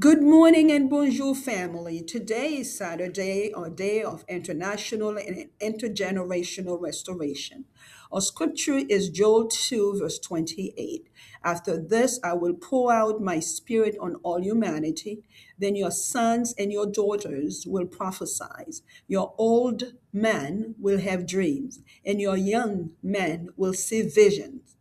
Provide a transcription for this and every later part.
Good morning and bonjour, family. Today is Saturday, or Day of International and Intergenerational Restoration. Our scripture is Joel 2, verse 28. After this, I will pour out my spirit on all humanity. Then your sons and your daughters will prophesy. Your old men will have dreams, and your young men will see visions.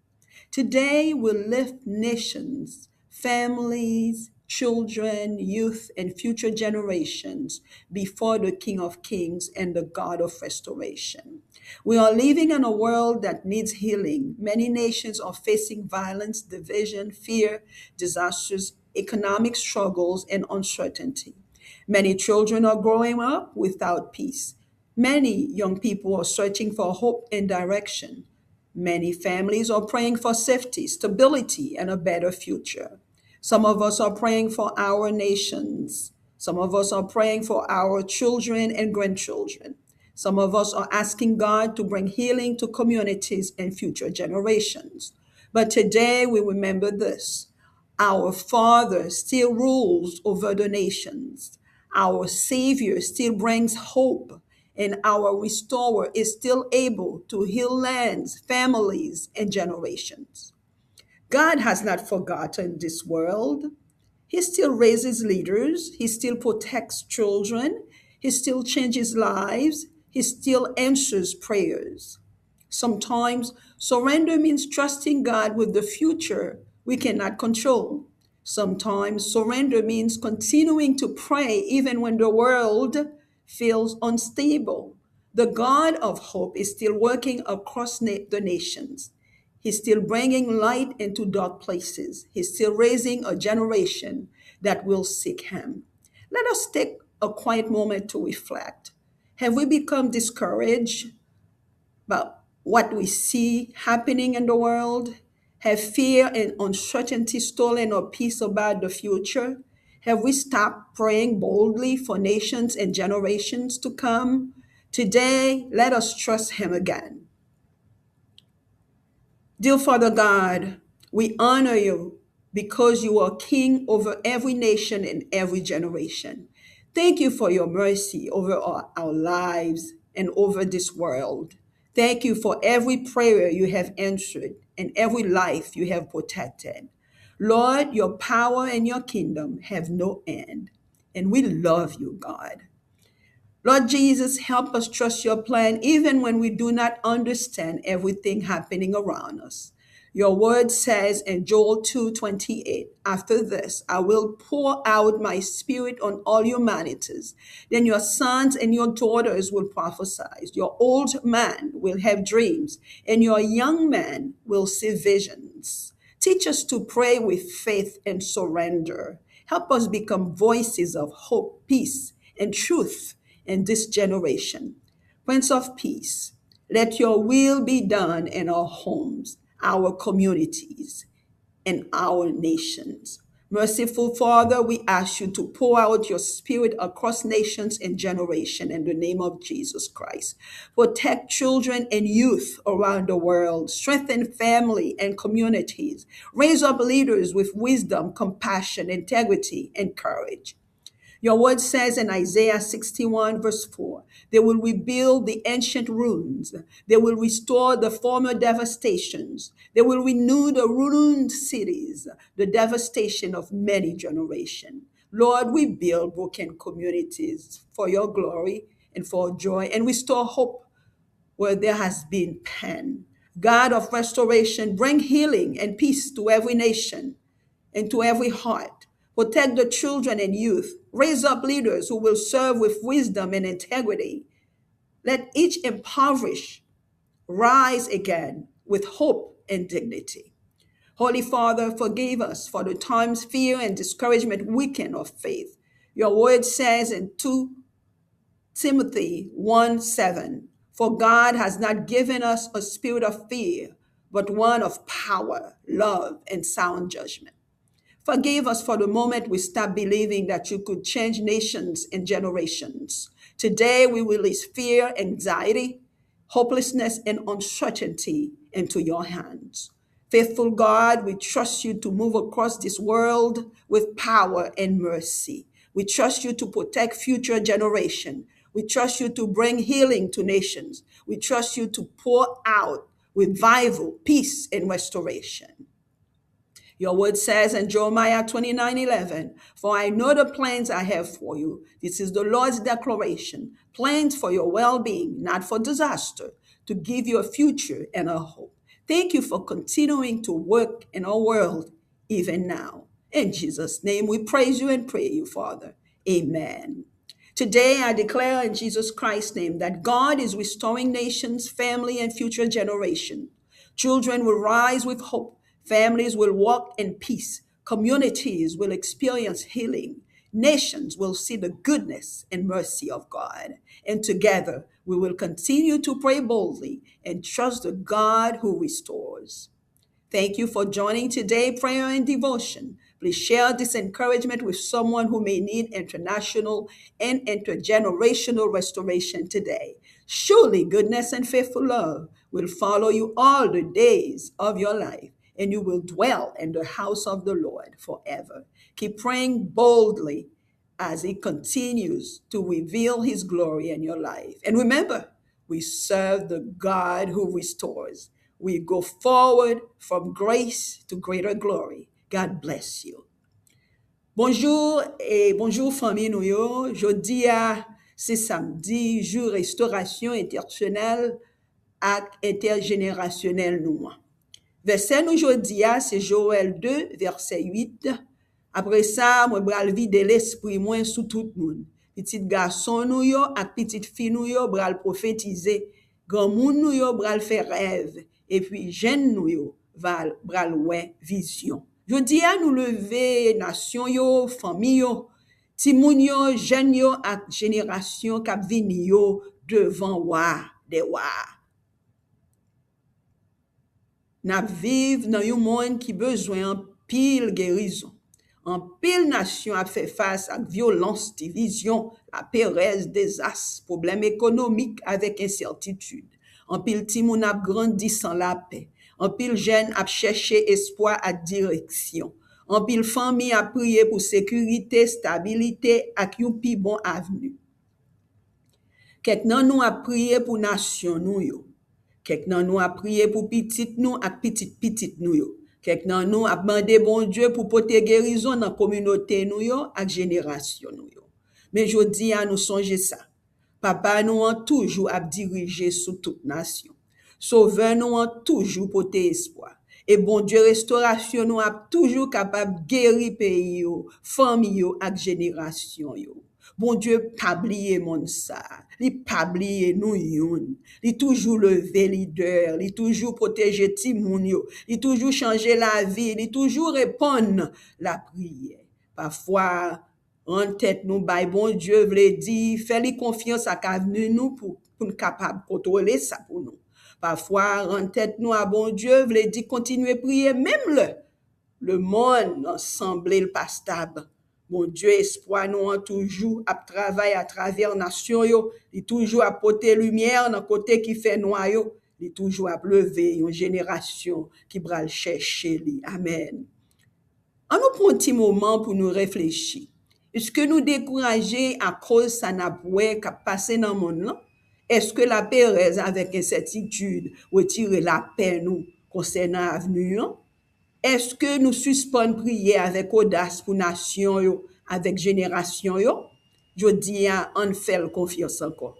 Today we lift nations, families, children, youth, and future generations before the King of Kings and the God of restoration. We are living in a world that needs healing. Many nations are facing violence, division, fear, disasters, economic struggles, and uncertainty. Many children are growing up without peace. Many young people are searching for hope and direction. Many families are praying for safety, stability, and a better future. Some of us are praying for our nations. Some of us are praying for our children and grandchildren. Some of us are asking God to bring healing to communities and future generations. But today we remember this: our Father still rules over the nations. Our Savior still brings hope, and our Restorer is still able to heal lands, families, and generations. God has not forgotten this world. He still raises leaders, He still protects children, He still changes lives, He still answers prayers. Sometimes surrender means trusting God with the future we cannot control. Sometimes surrender means continuing to pray even when the world feels unstable. The God of hope is still working across the nations. He's still bringing light into dark places. He's still raising a generation that will seek Him. Let us take a quiet moment to reflect. Have we become discouraged about what we see happening in the world? Have fear and uncertainty stolen our peace about the future? Have we stopped praying boldly for nations and generations to come? Today, let us trust Him again. Dear Father God, we honor you because you are king over every nation and every generation. Thank you for your mercy over our lives and over this world. Thank you for every prayer you have answered and every life you have protected. Lord, your power and your kingdom have no end, and we love you, God. Lord Jesus, help us trust your plan even when we do not understand everything happening around us. Your word says in Joel 2:28, after this, I will pour out my spirit on all humanities. Then your sons and your daughters will prophesy. Your old man will have dreams, and your young man will see visions. Teach us to pray with faith and surrender. Help us become voices of hope, peace, and truth in this generation. Prince of Peace, let your will be done in our homes, our communities, and our nations. Merciful Father, we ask you to pour out your spirit across nations and generation in the name of Jesus Christ. Protect children and youth around the world. Strengthen family and communities. Raise up leaders with wisdom, compassion, integrity, and courage. Your word says in Isaiah 61, verse 4, they will rebuild the ancient ruins. They will restore the former devastations. They will renew the ruined cities, the devastation of many generations. Lord, we build broken communities for your glory and for joy and restore hope where there has been pain. God of restoration, bring healing and peace to every nation and to every heart. Protect the children and youth. Raise up leaders who will serve with wisdom and integrity. Let each impoverished rise again with hope and dignity. Holy Father, forgive us for the times fear and discouragement weaken our faith. Your word says in 2 Timothy 1:7, for God has not given us a spirit of fear, but one of power, love, and sound judgment. Forgive us for the moment we stopped believing that you could change nations and generations. Today we release fear, anxiety, hopelessness, and uncertainty into your hands. Faithful God, we trust you to move across this world with power and mercy. We trust you to protect future generations. We trust you to bring healing to nations. We trust you to pour out revival, peace, and restoration. Your word says in Jeremiah 29:11, "For I know the plans I have for you." This is the Lord's declaration. Plans for your well being, not for disaster, to give you a future and a hope. Thank you for continuing to work in our world even now. In Jesus' name, we praise you and pray you, Father. Amen. Today, I declare in Jesus Christ's name that God is restoring nations, family, and future generations. Children will rise with hope. Families will walk in peace. Communities will experience healing. Nations will see the goodness and mercy of God. And together, we will continue to pray boldly and trust the God who restores. Thank you for joining today prayer and devotion. Please share this encouragement with someone who may need international and intergenerational restoration today. Surely goodness and faithful love will follow you all the days of your life, and you will dwell in the house of the Lord forever. Keep praying boldly as he continues to reveal his glory in your life. And remember, we serve the God who restores. We go forward from grace to greater glory. God bless you. Bonjour et bonjour famille nou yo. Jodi c'est samedi, jour restauration intersectionnelle et intergénérationnelle nou. Verset nous jodi c'est Joël 2, verset 8. Après ça, moi bral vide l'esprit moins sous tout le monde. Petit garçon nou yo ak petite fille nou yo bral prophétiser. Grand moun nou yo bral faire rêve. Et puis jeune nou yo bral ouais vision. Jodi nous lever nation yo, famille yo, ti moun yo, jeune yo ak génération k'ap vini yo devant wa des wa. N'a vive dans yon monde qui besoin en pile guérison. En pile nation a fait face à violence, division, la pérèse, désastre, problèmes économiques avec incertitude. En pile timoun a grandi sans la paix. En pile jeune a cherché espoir à direction. En pile famille a prié pour sécurité, stabilité ak yon pi bon avenir. Kek nan nou a prié pour nation nou yo. Kek nan nou a prié pour petit nou ak petit nou yo. Kek nan nou a demandé bon Dieu pour porter guérison dans communauté nou yo ak génération nou yo. Mais jodi a nous songe ça. Papa nous a toujours a dirigé sous toute nation. Sauveur nous a toujours porté espoir. Et bon Dieu restauration nous a toujours capable guérir pays yo, famille yo ak génération yo. Bon Dieu pas oublier moun ça. Li pas oublier nou yon. Li toujours lever leader, li toujours protéger ti moun yo, li toujours changer la vie, li toujours répondre la prière. Parfois en tête nous bay bon Dieu vle di, fè li confiance ak avenir nous pour nous capable contrôler ça pour nous. Parfois en tête nous à bon Dieu vle di continuer prier même le monde ensemble le pas stable. Bon Dieu, espoir nous en toujours à travailler à travers nation yo, il toujours à porter lumière dans côté qui fait noir yo, il toujours à lever une génération qui bral chercher li. Amen. On nous prend un petit moment pour nous réfléchir. Est-ce que nous décourager à cause ça n'a pas qu'a passé dans le monde là? Est-ce que la paix reste avec incertitude retirer la paix nous concernant l'avenir? Est-ce que nous suspendons prier avec audace pour nation yo, avec génération yo? Je dis on fait confiance encore.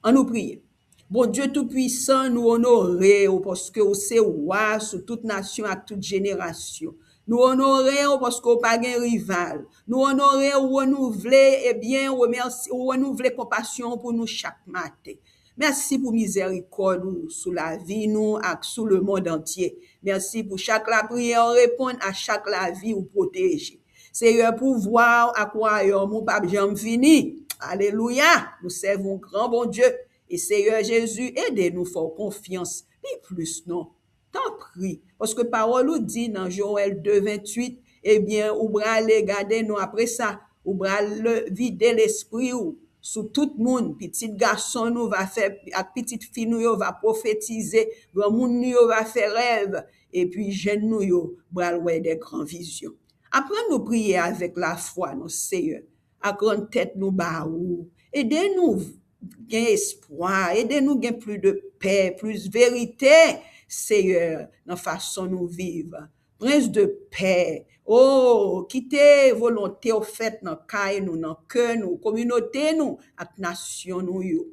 On nous prie. Bon Dieu tout-puissant, nous honorer parce que c'est roi sur toute nation et toute génération. Nous honorer parce qu'on pas un rival. Nous honorer ou renouveler et bien remercier ou renouveler compassion pour nous chaque matin. Merci pour miséricorde sous la vie nous et sous le monde entier. Merci pour chaque la prière répondre à chaque la vie ou protéger. Seigneur pouvoir à quoi mon pape jamais fini. Alléluia. Nous servons grand bon Dieu et Seigneur Jésus aidez-nous faire confiance. Ni plus non. T'en prie parce que parole nous dit dans Joël 2:28 eh bien ou bral garder nous après ça ou bral vider l'esprit ou sous tout le monde. Petit garçon nous va faire, ak petite fille nous yo va prophétiser, grand monde nous yo va faire rêve, et puis jeune nous yo bral ouais des grandes visions. Après nous prier avec la foi, nous Seigneur, à grande tête nous ba ou, aidez-nous gain espoir, aidez-nous gain plus de paix, plus vérité, Seigneur, dans la façon nous vivre. Prince de paix, oh, quittez volonté au fait dans caille nous, dans cœur nous, communauté nous, ak nation nous yo.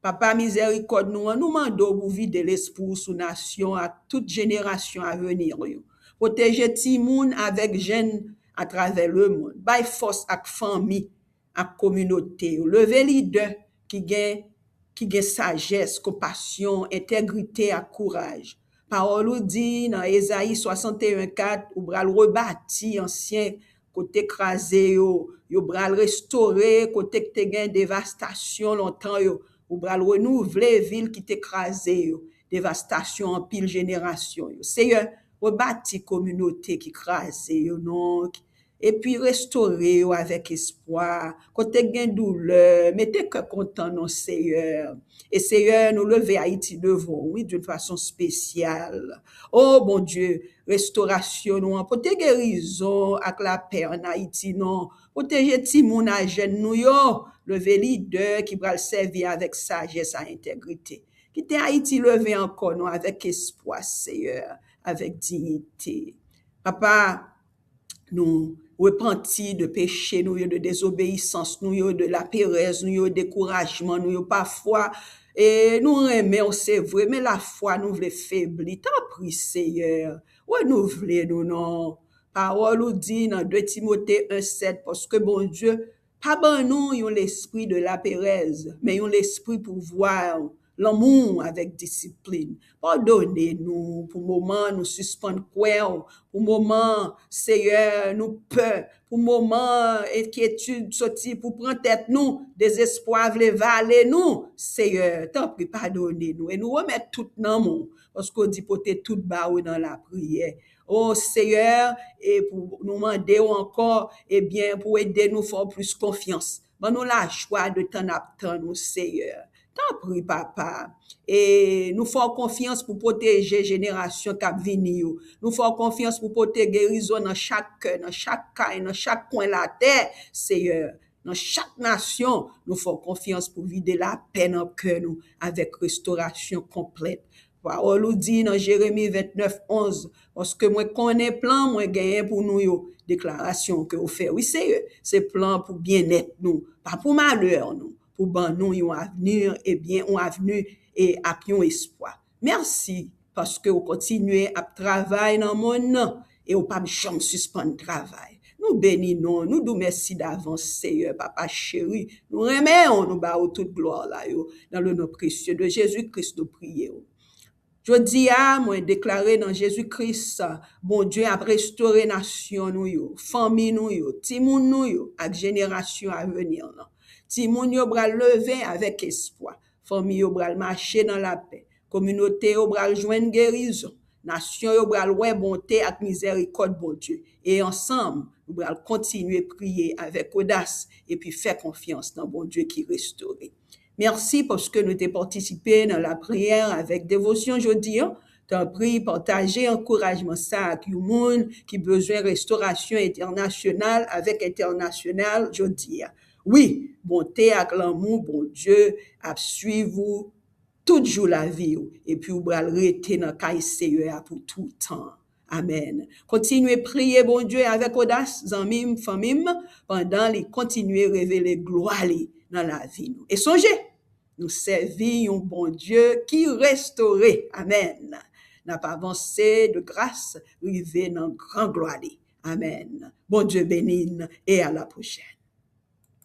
Papa miséricorde nous, nous mandons pour vider l'esprit sous nation à toute génération à venir. Yo. Protéger Timoun avec jeunes à travers le monde. Bay force ak famille, ak communauté. Yo. Lever leader qui gagne sagesse, compassion, intégrité et courage. Parole ou dit dans Ésaïe 61:4, ou bral rebâti ancien côté écrasé yo bral restauré côté que te gain dévastation longtemps yo, ou bral renouveler ville qui t'écrasé yo, dévastation en pile génération yo. Seigneur, rebâti communauté qui crasé yo non, et puis restaurer avec espoir, côté gain douleur, mettez que content non Seigneur. Et Seigneur, nous lever Haïti devant, oui, d'une façon spéciale. Oh, mon Dieu, restauration, nous, pour te guérison, avec la paix en Haïti, non. Protéger Timoun à jeune nous, yo, lever leader qui va le servir avec sagesse et intégrité. Quitter Haïti lever encore, non, avec espoir, Seigneur, avec dignité. Papa, nous repentis de péché, nous, de désobéissance, nous, de la paresse, nous, de découragement, nous, parfois, et nous aimons, c'est vrai, mais la foi, nous voulons faiblir. T'en prie, Seigneur. Ouais, nous voulons, nous, non. Parole nous dit dans 2 Timothée 1:7, parce que bon Dieu, pas bon nous, yon l'esprit de la paresse, mais yon l'esprit pour voir l'amour avec discipline. Pardonnez-nous pour moment nous suspendre quoi, pour moment Seigneur nous peur, pour moment inquiétude sorti pour prendre tête nous, désespoir vle valer nous. Seigneur, tant pis pardonnez-nous et nous remettre tout dans mon parce qu'on dit porter tout bas dans la prière. Oh Seigneur, et pour nous demander encore, eh bien, pour aider nous faire plus confiance. Ben nous la joie de t'en attendre, Seigneur. T'en prie, papa. Et nous faisons confiance pour protéger génération qui vient. Nous faisons confiance pour protéger guérison dans chaque cœur, dans chaque cas, dans chaque coin de la terre, Seigneur. Dans chaque nation, nous faisons confiance pour vider la paix dans le cœur nous avec restauration complète. Parole nous dit dans Jérémie 29:11, parce que moi connais plan, moi gagné pour nous yo, déclaration que vous faites. Oui, c'est plan pour bien-être nous, pas pour malheur nous, pour ban nous un avenir et bien un avenir et un espoir. Merci parce que vous continuez à travailler dans mon nom et vous pas jamais suspendre travail. Nous bénissons, nous nous merci d'avance, Seigneur, papa chéri. Nous remercions, nous baillons toute gloire là, yo, dans le nom précieux de Jésus-Christ, nous prions. Je dis à moi déclaré dans Jésus-Christ, bon Dieu a restauré nation nous yo, famille nous yo, timoun nous yo, ak génération à venir là. Timoun yo bral lever avec espoir, famille yo bral marcher dans la paix, communauté yo bral joindre guérison, nation yo bral ouais bonté ak miséricorde bon Dieu. Et ensemble, nous bral continuer prier avec audace et puis faire confiance dans bon Dieu qui restaure. Merci parce que nous t'ai participé dans la prière avec dévotion aujourd'hui. T'as pris, partager, encouragement ça avec tout le monde qui besoin de restauration internationale avec international aujourd'hui. Oui, bonté avec l'amour, bon Dieu, à suivre vous tout jour la vie et puis vous allez rester dans le Seigneur pour tout le temps. Amen. Continuez à prier, bon Dieu, avec audace, zanmim, famim, pendant les continuer à révéler gloire dans la vie. Et songez, nous servions un bon Dieu qui restaure. Amen. N'a pas avancé de grâce, arrivé dans grand gloire. Amen. Bon Dieu bénisse et à la prochaine.